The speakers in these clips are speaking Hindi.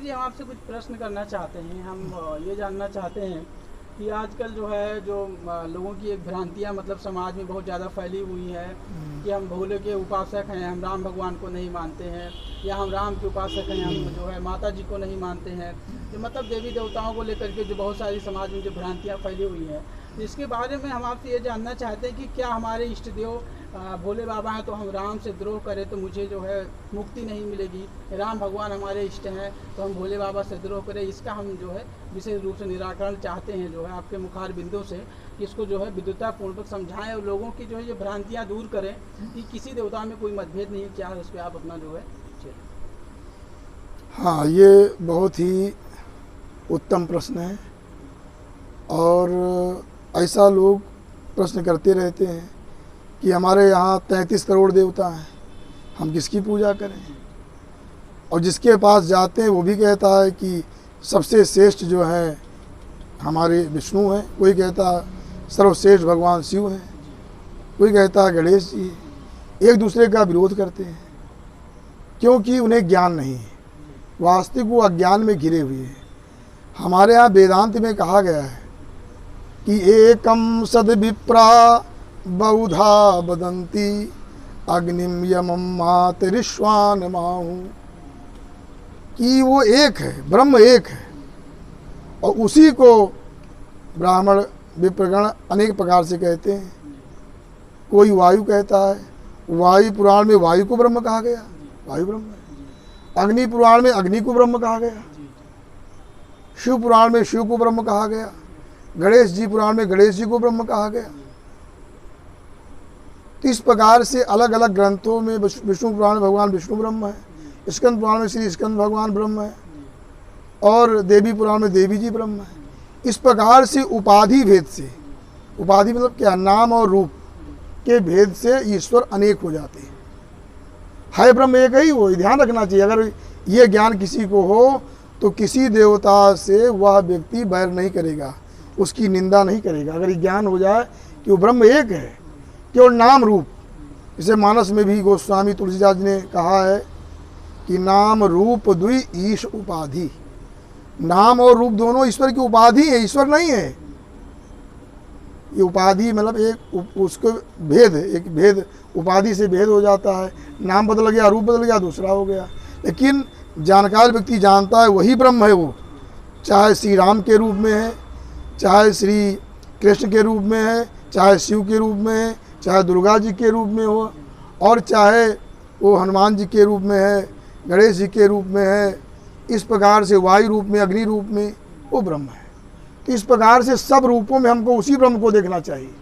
जी हम आपसे कुछ प्रश्न करना चाहते हैं। हम ये जानना चाहते हैं कि आजकल जो है जो लोगों की एक भ्रांतियाँ मतलब समाज में बहुत ज़्यादा फैली हुई है कि हम भोले के उपासक हैं, हम राम भगवान को नहीं मानते हैं, या हम राम के उपासक हैं, हम जो है माता जी को नहीं मानते हैं। जो मतलब देवी देवताओं को लेकर के जो बहुत सारी समाज में जो भ्रांतियाँ फैली हुई हैं, इसके बारे में हम आपसे ये जानना चाहते हैं कि क्या हमारे इष्ट देव भोले बाबा हैं तो हम राम से द्रोह करें तो मुझे जो है मुक्ति नहीं मिलेगी, राम भगवान हमारे इष्ट हैं तो हम भोले बाबा से द्रोह करें। इसका हम जो है विशेष रूप से निराकरण चाहते हैं जो है आपके मुखार बिंदु से, कि इसको जो है विद्युतापूर्वक समझाएं और लोगों की जो है ये भ्रांतियाँ दूर करें कि किसी देवता में कोई मतभेद नहीं है। क्या है उस पर आप अपना जो है हाँ, ये बहुत ही उत्तम प्रश्न है और ऐसा लोग प्रश्न करते रहते हैं कि हमारे यहाँ 33 करोड़ देवता हैं, हम किसकी पूजा करें। और जिसके पास जाते हैं वो भी कहता है कि सबसे श्रेष्ठ जो है हमारे विष्णु हैं, कोई कहता है सर्वश्रेष्ठ भगवान शिव हैं, कोई कहता है गणेश जी। एक दूसरे का विरोध करते हैं क्योंकि उन्हें ज्ञान नहीं है, वास्तविक वो अज्ञान में घिरे हुए हैं। हमारे यहाँ वेदांत में कहा गया है कि एकम सद विप्रा बहुधा वदन्ति अग्निम यमम मातरिश्वान माहू, कि वो एक है, ब्रह्म एक है और उसी को ब्राह्मण विप्रगण अनेक प्रकार से कहते हैं। कोई वायु कहता है, वायु पुराण में वायु को ब्रह्म कहा गया, वायु ब्रह्म है। अग्नि पुराण में अग्नि को ब्रह्म कहा गया, शिव पुराण में शिव को ब्रह्म कहा गया, गणेश जी पुराण में गणेश जी को ब्रह्म कहा गया। तो इस प्रकार से अलग अलग ग्रंथों में विष्णु पुराण में भगवान विष्णु ब्रह्म है, स्कंद पुराण में श्री स्कंद भगवान ब्रह्म है और देवी पुराण में देवी जी ब्रह्म है। इस प्रकार से उपाधि भेद से, उपाधि मतलब क्या, नाम और रूप के भेद से ईश्वर अनेक हो जाते हैं। है ब्रह्म एक ही, वो ध्यान रखना चाहिए। अगर ये ज्ञान किसी को हो तो किसी देवता से वह व्यक्ति बैर नहीं करेगा, उसकी निंदा नहीं करेगा। अगर ये ज्ञान हो जाए कि वो ब्रह्म एक है, केवल नाम रूप, इसे मानस में भी गोस्वामी तुलसीदास जी ने कहा है कि नाम रूप द्वि ईश उपाधि। नाम और रूप दोनों ईश्वर की उपाधि है, ईश्वर नहीं है। ये उपाधि मतलब एक उसको भेद, एक भेद, उपाधि से भेद हो जाता है। नाम बदल गया, रूप बदल गया, दूसरा हो गया। लेकिन जानकार व्यक्ति जानता है वही ब्रह्म है वो, चाहे श्री राम के रूप में है, चाहे श्री कृष्ण के रूप में है, चाहे शिव के रूप में है, चाहे दुर्गा जी के रूप में हो, और चाहे वो हनुमान जी के रूप में है, गणेश जी के रूप में है। इस प्रकार से वायु रूप में, अग्नि रूप में वो ब्रह्म है। तो इस प्रकार से सब रूपों में हमको उसी ब्रह्म को देखना चाहिए।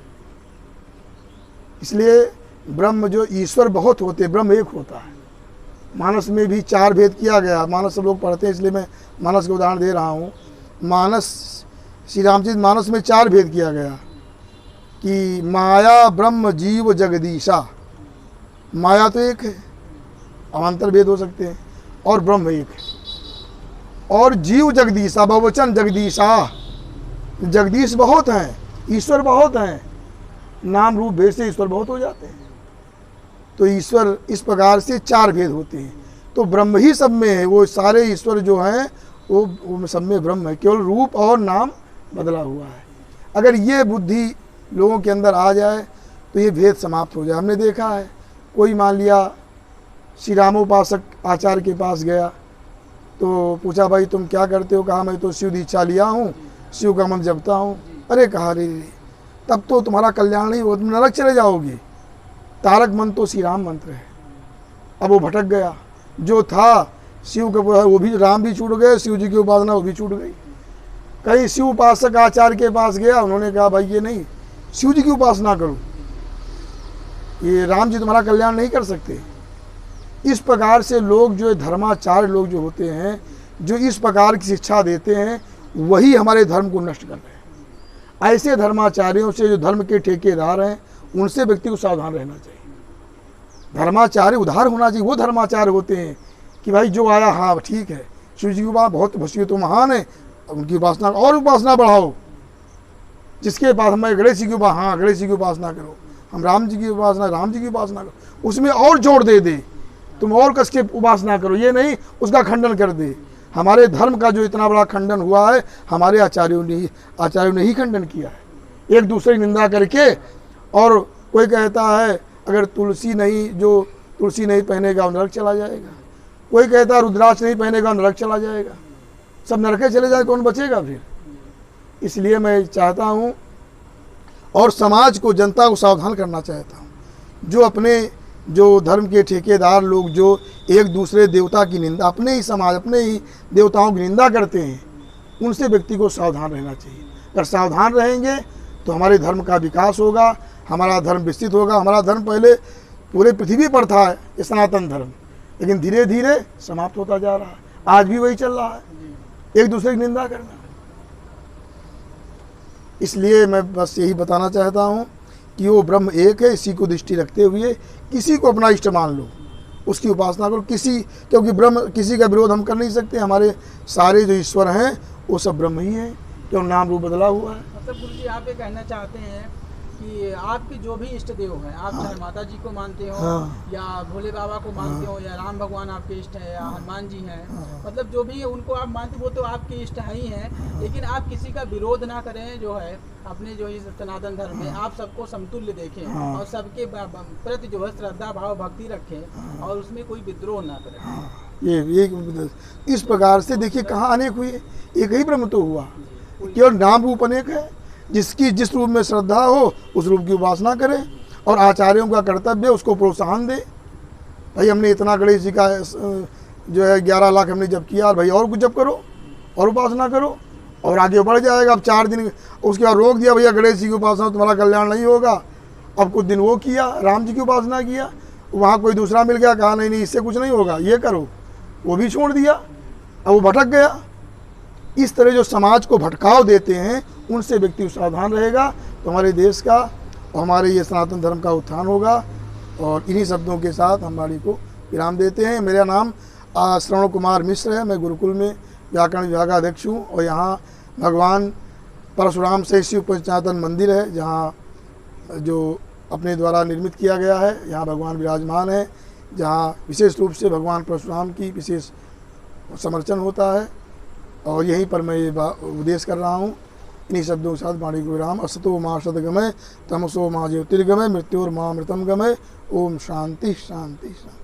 इसलिए ब्रह्म जो ईश्वर बहुत होते, ब्रह्म एक होता है। मानस में भी 4 भेद किया गया, मानस सब लोग पढ़ते हैं इसलिए मैं मानस का उदाहरण दे रहा हूँ। मानस, श्री रामचरित मानस में 4 भेद किया गया कि माया ब्रह्म जीव जगदीशा। माया तो एक है, अवान्तर भेद हो सकते हैं, और ब्रह्म एक है। और जीव जगदीशा, बहुवचन जगदीशा, जगदीश बहुत हैं, ईश्वर बहुत हैं। नाम रूप भेद से ईश्वर बहुत हो जाते हैं। तो ईश्वर इस प्रकार से 4 भेद होते हैं। तो ब्रह्म ही सब में है, वो सारे ईश्वर जो हैं वो सब में ब्रह्म है, केवल रूप और नाम बदला हुआ है। अगर ये बुद्धि लोगों के अंदर आ जाए तो ये भेद समाप्त हो जाए। हमने देखा है, कोई मान लिया श्री रामोपासक आचार्य के पास गया तो पूछा भाई तुम क्या करते हो, कहा मैं तो शिव दीक्षा लिया हूँ, शिव का मंत्र जपता हूँ। अरे कहा रे, तब तो तुम्हारा कल्याण नहीं हो, तुम नरक चले जाओगे। तारक मंत्र तो श्री राम मंत्र है। अब वो भटक गया, जो था शिव का वो भी, राम भी छूट गए, शिव जी की उपासना वो भी छूट गई। कहीं शिव उपासक आचार्य के पास गया, उन्होंने कहा भाई ये नहीं, शिव जी की उपासना करो, ये राम जी तुम्हारा कल्याण नहीं कर सकते। इस प्रकार से लोग जो धर्माचार्य लोग जो होते हैं, जो इस प्रकार की शिक्षा देते हैं, वही हमारे धर्म को नष्ट कर रहे हैं। ऐसे धर्माचार्यों से, जो धर्म के ठेकेदार हैं, उनसे व्यक्ति को सावधान रहना चाहिए। धर्माचार्य उदार होना चाहिए। वो धर्माचार्य होते हैं कि भाई जो आया, हाँ ठीक है, शिव जी की बात बहुत, शिव तो महान है, उनकी उपासना और उपासना बढ़ाओ। जिसके पास हमारे गणेश जी की उपासना, हाँ गणेश जी की उपासना करो, हम राम जी की उपासना, राम जी की उपासना करो, उसमें और जोड़ दे तुम और कस के उपासना करो, ये नहीं उसका खंडन कर दे। हमारे धर्म का जो इतना बड़ा खंडन हुआ है, हमारे आचार्यों ने ही खंडन किया है, एक दूसरे की निंदा करके। और कोई कहता है अगर तुलसी नहीं पहनेगा वो नरक चला जाएगा, कोई कहता है रुद्राक्ष नहीं पहनेगा नरक चला जाएगा, सब नरके चले जाए, कौन बचेगा फिर। इसलिए मैं चाहता हूँ और समाज को, जनता को सावधान करना चाहता हूँ, जो अपने जो धर्म के ठेकेदार लोग जो एक दूसरे देवता की निंदा, अपने ही समाज अपने ही देवताओं की निंदा करते हैं, उनसे व्यक्ति को सावधान रहना चाहिए। अगर सावधान रहेंगे तो हमारे धर्म का विकास होगा, हमारा धर्म विस्तृत होगा। हमारा धर्म पहले पूरे पृथ्वी पर था, ये सनातन धर्म, लेकिन धीरे धीरे समाप्त होता जा रहा है। आज भी वही चल रहा है, एक दूसरे की निंदा करना। इसलिए मैं बस यही बताना चाहता हूँ कि वो ब्रह्म एक है, इसी को दृष्टि रखते हुए किसी को अपना इष्ट मान लो, उसकी उपासना करो, क्योंकि ब्रह्म, किसी का विरोध हम कर नहीं सकते। हमारे सारे जो ईश्वर हैं वो सब ब्रह्म ही हैं, क्यों नाम रूप बदला हुआ है। मतलब गुरु जी आप ये कहना चाहते हैं कि आपके जो भी इष्ट देव हैं, आप चाहे माता जी को मानते हो या भोले बाबा को मानते हो या राम भगवान आपके इष्ट है या हनुमान जी हैं, मतलब जो भी है उनको आप मानते हो, वो तो आपके इष्ट है ही हैं, लेकिन आप किसी का विरोध ना करें, जो है अपने जो इस सनातन धर्म में आप सबको समतुल्य देखें और सबके प्रति जो है श्रद्धा भाव भक्ति रखें और उसमें कोई विद्रोह ना करें। ये इस प्रकार से देखिए कहाँ अनेक हुए, एक ही ब्रह्म तो हुआ, केवल नाम रूप अनेक है। जिसकी जिस रूप में श्रद्धा हो उस रूप की उपासना करें और आचार्यों का कर्तव्य उसको प्रोत्साहन दे। भाई हमने इतना गणेश जी का जो है 11 लाख हमने जप किया, और भाई और कुछ जप करो और उपासना करो और आगे बढ़ जाएगा। अब 4 दिन उसके बाद रोक दिया, भैया गणेश जी की उपासना तुम्हारा कल्याण नहीं होगा। अब कुछ दिन वो किया, राम जी की उपासना किया, वहाँ कोई दूसरा मिल गया, कहा नहीं इससे कुछ नहीं होगा, ये करो, वो भी छोड़ दिया, अब वो भटक गया। इस तरह जो समाज को भटकाव देते हैं उनसे व्यक्ति सावधान रहेगा तो हमारे देश का और हमारे ये सनातन धर्म का उत्थान होगा। और इन्हीं शब्दों के साथ हम वाणी को विराम देते हैं। मेरा नाम श्रवण कुमार मिश्र है, मैं गुरुकुल में व्याकरण विभागाध्यक्ष हूँ और यहाँ भगवान परशुराम से शिव पंचायतन मंदिर है, जहाँ जो अपने द्वारा निर्मित किया गया है, यहाँ भगवान विराजमान है, जहाँ विशेष रूप से भगवान परशुराम की विशेष समर्चन होता है और यहीं पर मैं ये उपदेश कर रहा हूँ। इन्हीं शब्दों के साथ वाणी को विराम। असतो मा सद्गमय तमसो मा ज्योतिर्गमय मृत्योर्मा मृतम गमय। ओम शांति शांति शांति।